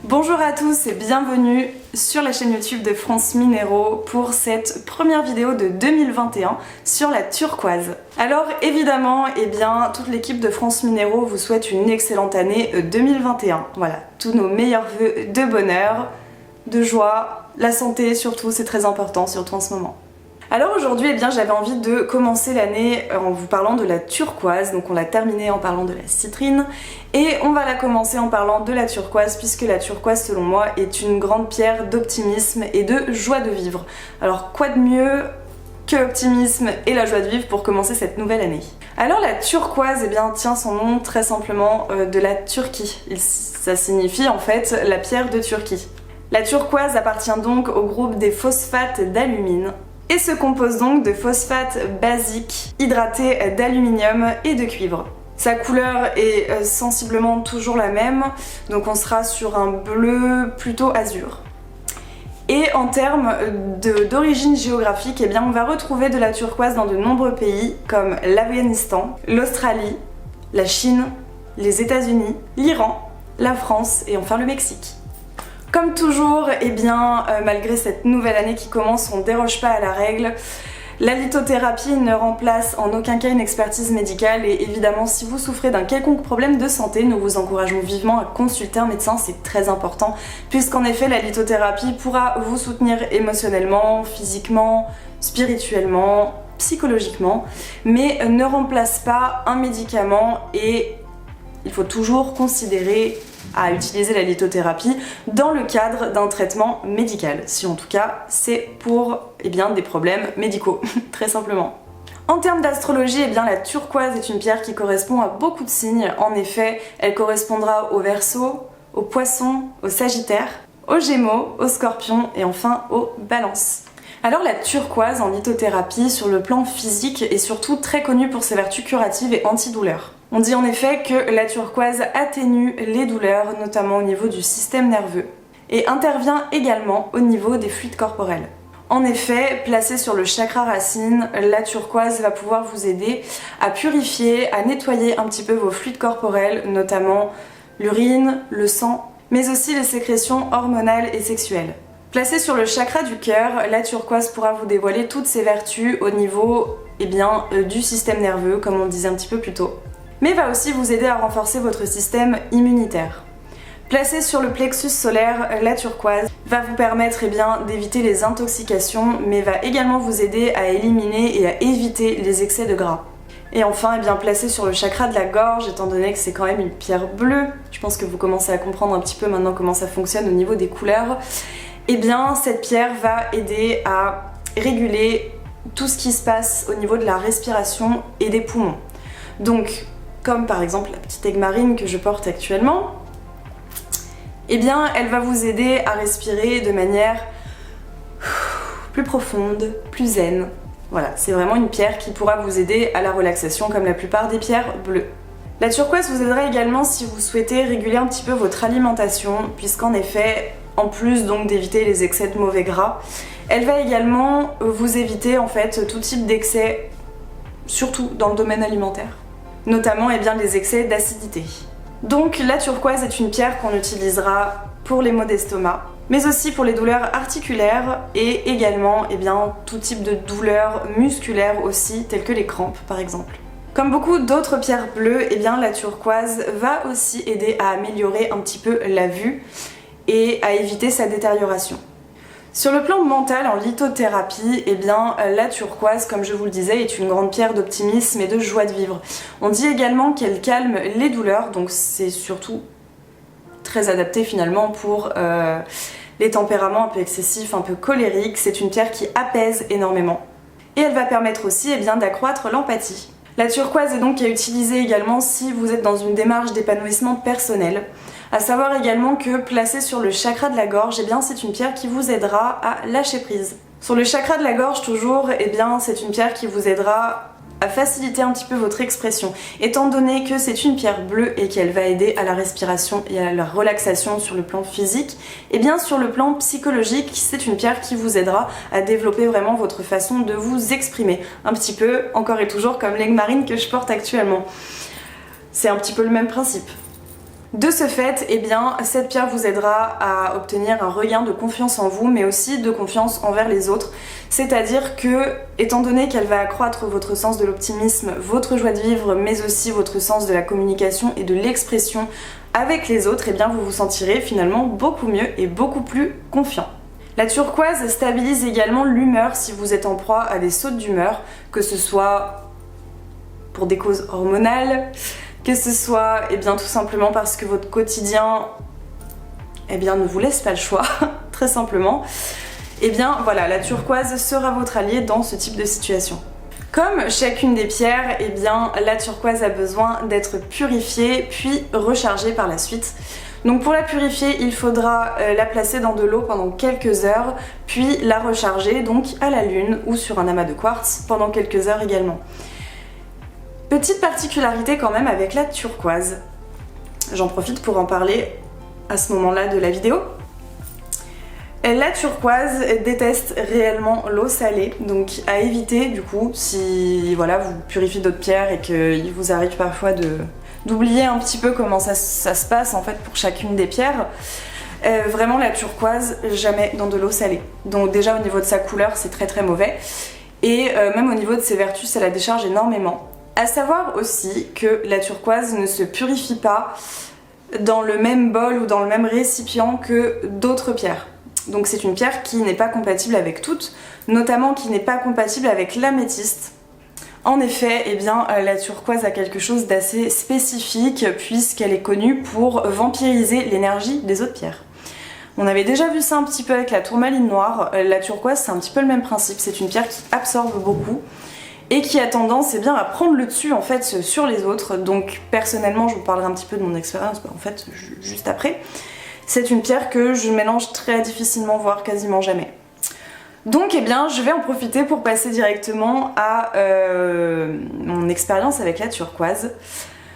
Bonjour à tous et bienvenue sur la chaîne YouTube de France Minéraux pour cette première vidéo de 2021 sur la turquoise. Alors évidemment, toute l'équipe de France Minéraux vous souhaite une excellente année 2021. Voilà, tous nos meilleurs vœux de bonheur, de joie, la santé surtout, c'est très important, surtout en ce moment. Alors aujourd'hui, j'avais envie de commencer l'année en vous parlant de la turquoise. Donc on l'a terminé en parlant de la citrine et on va la commencer en parlant de la turquoise, puisque la turquoise selon moi est une grande pierre d'optimisme et de joie de vivre. Alors quoi de mieux que l'optimisme et la joie de vivre pour commencer cette nouvelle année? Alors la turquoise tient son nom très simplement de la Turquie. Ça signifie en fait la pierre de Turquie. La turquoise appartient donc au groupe des phosphates d'alumine et se compose donc de phosphates basiques hydratés d'aluminium et de cuivre. Sa couleur est sensiblement toujours la même, donc on sera sur un bleu plutôt azur. Et en termes d'origine géographique, on va retrouver de la turquoise dans de nombreux pays comme l'Afghanistan, l'Australie, la Chine, les États-Unis, l'Iran, la France et enfin le Mexique. Comme toujours, malgré cette nouvelle année qui commence, on ne déroge pas à la règle. La lithothérapie ne remplace en aucun cas une expertise médicale et évidemment si vous souffrez d'un quelconque problème de santé, nous vous encourageons vivement à consulter un médecin, c'est très important, puisqu'en effet la lithothérapie pourra vous soutenir émotionnellement, physiquement, spirituellement, psychologiquement, mais ne remplace pas un médicament et il faut toujours considérer à utiliser la lithothérapie dans le cadre d'un traitement médical, si en tout cas c'est pour des problèmes médicaux, très simplement. En termes d'astrologie, la turquoise est une pierre qui correspond à beaucoup de signes. En effet, elle correspondra au Verseau, au Poisson, au Sagittaire, aux Gémeaux, aux Scorpions et enfin aux Balances. Alors la turquoise en lithothérapie sur le plan physique est surtout très connue pour ses vertus curatives et antidouleurs. On dit en effet que la turquoise atténue les douleurs, notamment au niveau du système nerveux, et intervient également au niveau des fluides corporels. En effet, placée sur le chakra racine, la turquoise va pouvoir vous aider à purifier, à nettoyer un petit peu vos fluides corporels, notamment l'urine, le sang, mais aussi les sécrétions hormonales et sexuelles. Placée sur le chakra du cœur, la turquoise pourra vous dévoiler toutes ses vertus au niveau du système nerveux, comme on disait un petit peu plus tôt, mais va aussi vous aider à renforcer votre système immunitaire. Placée sur le plexus solaire, la turquoise va vous permettre d'éviter les intoxications, mais va également vous aider à éliminer et à éviter les excès de gras. Et enfin, placée sur le chakra de la gorge, étant donné que c'est quand même une pierre bleue, je pense que vous commencez à comprendre un petit peu maintenant comment ça fonctionne au niveau des couleurs, cette pierre va aider à réguler tout ce qui se passe au niveau de la respiration et des poumons. Donc, comme par exemple la petite aigue marine que je porte actuellement, elle va vous aider à respirer de manière plus profonde, plus zen. Voilà, c'est vraiment une pierre qui pourra vous aider à la relaxation comme la plupart des pierres bleues. La turquoise vous aidera également si vous souhaitez réguler un petit peu votre alimentation, puisqu'en effet, en plus d'éviter les excès de mauvais gras, elle va également vous éviter tout type d'excès, surtout dans le domaine alimentaire, notamment les excès d'acidité. Donc la turquoise est une pierre qu'on utilisera pour les maux d'estomac, mais aussi pour les douleurs articulaires et également tout type de douleurs musculaires aussi, telles que les crampes par exemple. Comme beaucoup d'autres pierres bleues, la turquoise va aussi aider à améliorer un petit peu la vue et à éviter sa détérioration. Sur le plan mental, en lithothérapie, la turquoise, comme je vous le disais, est une grande pierre d'optimisme et de joie de vivre. On dit également qu'elle calme les douleurs, donc c'est surtout très adapté finalement pour les tempéraments un peu excessifs, un peu colériques. C'est une pierre qui apaise énormément. Et elle va permettre aussi d'accroître l'empathie. La turquoise est donc à utiliser également si vous êtes dans une démarche d'épanouissement personnel. À savoir également que placée sur le chakra de la gorge, c'est une pierre qui vous aidera à lâcher prise. Sur le chakra de la gorge toujours, c'est une pierre qui vous aidera à faciliter un petit peu votre expression. Étant donné que c'est une pierre bleue et qu'elle va aider à la respiration et à la relaxation sur le plan physique, sur le plan psychologique, c'est une pierre qui vous aidera à développer vraiment votre façon de vous exprimer. Un petit peu, encore et toujours, comme l'aigue marine que je porte actuellement. C'est un petit peu le même principe. De ce fait, eh bien, cette pierre vous aidera à obtenir un regain de confiance en vous, mais aussi de confiance envers les autres. C'est-à-dire que, étant donné qu'elle va accroître votre sens de l'optimisme, votre joie de vivre, mais aussi votre sens de la communication et de l'expression avec les autres, eh bien, vous vous sentirez finalement beaucoup mieux et beaucoup plus confiant. La turquoise stabilise également l'humeur si vous êtes en proie à des sautes d'humeur, que ce soit pour des causes hormonales, que ce soit tout simplement parce que votre quotidien ne vous laisse pas le choix, très simplement. Voilà, la turquoise sera votre allié dans ce type de situation. Comme chacune des pierres, la turquoise a besoin d'être purifiée puis rechargée par la suite. Donc pour la purifier, il faudra la placer dans de l'eau pendant quelques heures, puis la recharger donc à la lune ou sur un amas de quartz pendant quelques heures également. Petite particularité quand même avec la turquoise, j'en profite pour en parler à ce moment-là de la vidéo. La turquoise déteste réellement l'eau salée, donc à éviter du coup si voilà, vous purifiez d'autres pierres et qu'il vous arrive parfois d'oublier un petit peu comment ça se passe en fait pour chacune des pierres. Vraiment la turquoise, jamais dans de l'eau salée. Donc déjà au niveau de sa couleur c'est très très mauvais et même au niveau de ses vertus ça la décharge énormément. À savoir aussi que la turquoise ne se purifie pas dans le même bol ou dans le même récipient que d'autres pierres. Donc c'est une pierre qui n'est pas compatible avec toutes, notamment qui n'est pas compatible avec l'améthyste. En effet, la turquoise a quelque chose d'assez spécifique puisqu'elle est connue pour vampiriser l'énergie des autres pierres. On avait déjà vu ça un petit peu avec la tourmaline noire. La turquoise c'est un petit peu le même principe, c'est une pierre qui absorbe beaucoup et qui a tendance à prendre le dessus en fait sur les autres. Donc personnellement je vous parlerai un petit peu de mon expérience en fait juste après. C'est une pierre que je mélange très difficilement, voire quasiment jamais. Donc je vais en profiter pour passer directement à mon expérience avec la turquoise.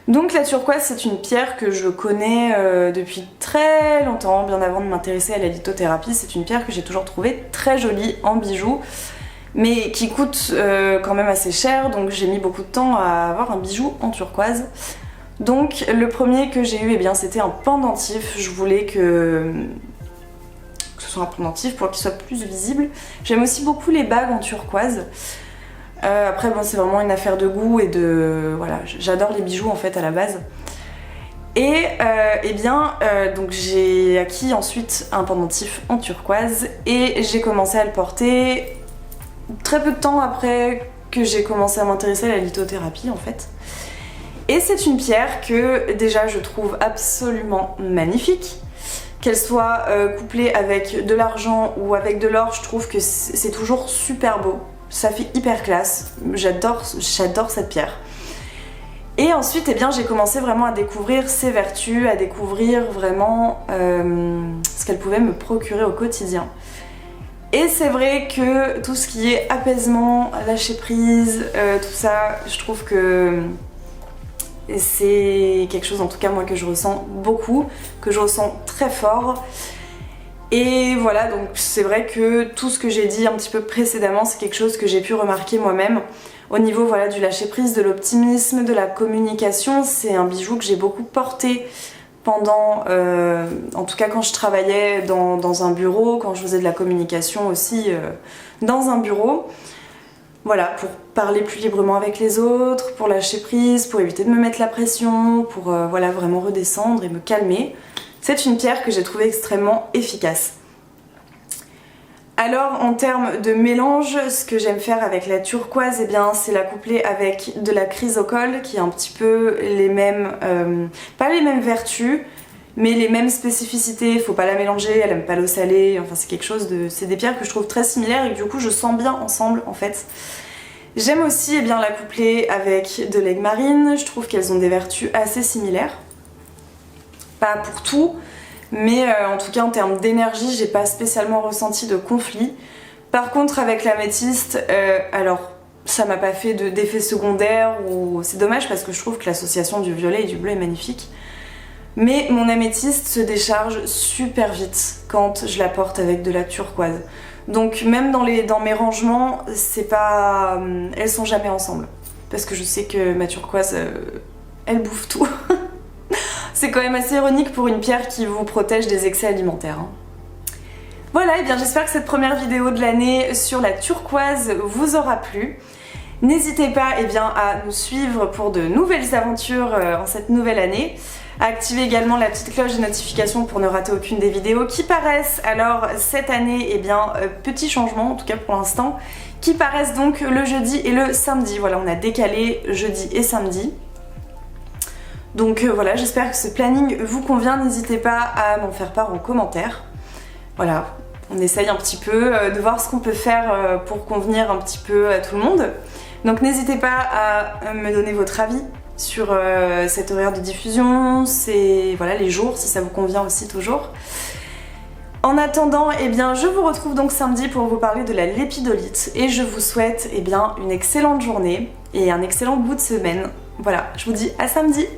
Donc la turquoise c'est une pierre que je connais depuis très longtemps, bien avant de m'intéresser à la lithothérapie. C'est une pierre que j'ai toujours trouvée très jolie en bijoux, mais qui coûte quand même assez cher, donc j'ai mis beaucoup de temps à avoir un bijou en turquoise. Donc le premier que j'ai eu, c'était un pendentif. Je voulais que ce soit un pendentif pour qu'il soit plus visible. J'aime aussi beaucoup les bagues en turquoise. Après c'est vraiment une affaire de goût et de... Voilà, j'adore les bijoux en fait à la base. Et donc j'ai acquis ensuite un pendentif en turquoise et j'ai commencé à le porter très peu de temps après que j'ai commencé à m'intéresser à la lithothérapie en fait. Et c'est une pierre que déjà je trouve absolument magnifique. Qu'elle soit couplée avec de l'argent ou avec de l'or, je trouve que c'est toujours super beau. Ça fait hyper classe. J'adore cette pierre. Et ensuite, j'ai commencé vraiment à découvrir ses vertus, à découvrir vraiment ce qu'elle pouvait me procurer au quotidien. Et c'est vrai que tout ce qui est apaisement, lâcher prise, tout ça, je trouve que c'est quelque chose en tout cas moi que je ressens beaucoup, que je ressens très fort. Et voilà, donc c'est vrai que tout ce que j'ai dit un petit peu précédemment, c'est quelque chose que j'ai pu remarquer moi-même. Au niveau du lâcher prise, de l'optimisme, de la communication, c'est un bijou que j'ai beaucoup porté pendant, en tout cas quand je travaillais dans un bureau, quand je faisais de la communication aussi dans un bureau. Voilà, pour parler plus librement avec les autres, pour lâcher prise, pour éviter de me mettre la pression, pour vraiment redescendre et me calmer. C'est une pierre que j'ai trouvée extrêmement efficace. Alors en termes de mélange, ce que j'aime faire avec la turquoise, c'est la coupler avec de la chrysocole qui a un petit peu les mêmes, pas les mêmes vertus, mais les mêmes spécificités. Il faut pas la mélanger, elle aime pas l'eau salée, enfin c'est quelque chose de... C'est des pierres que je trouve très similaires et que du coup je sens bien ensemble en fait. J'aime aussi la coupler avec de l'aigle marine, je trouve qu'elles ont des vertus assez similaires. Pas pour tout, mais en tout cas en termes d'énergie, j'ai pas spécialement ressenti de conflit. Par contre avec l'améthyste, alors ça m'a pas fait d'effet secondaire, ou c'est dommage parce que je trouve que l'association du violet et du bleu est magnifique. Mais mon améthyste se décharge super vite quand je la porte avec de la turquoise. Donc même dans mes rangements, c'est pas, elles sont jamais ensemble. Parce que je sais que ma turquoise, elle bouffe tout. C'est quand même assez ironique pour une pierre qui vous protège des excès alimentaires. Voilà, et bien j'espère que cette première vidéo de l'année sur la turquoise vous aura plu. N'hésitez pas à nous suivre pour de nouvelles aventures en cette nouvelle année. À activer également la petite cloche de notification pour ne rater aucune des vidéos qui paraissent. Alors cette année, petit changement en tout cas pour l'instant, qui paraissent donc le jeudi et le samedi. Voilà, on a décalé jeudi et samedi. Donc voilà, j'espère que ce planning vous convient. N'hésitez pas à m'en faire part en commentaire. Voilà, on essaye un petit peu de voir ce qu'on peut faire pour convenir un petit peu à tout le monde. Donc n'hésitez pas à me donner votre avis sur cet horaire de diffusion, les jours, si ça vous convient aussi toujours. En attendant, je vous retrouve donc samedi pour vous parler de la lépidolite et je vous souhaite une excellente journée et un excellent bout de semaine. Voilà, je vous dis à samedi!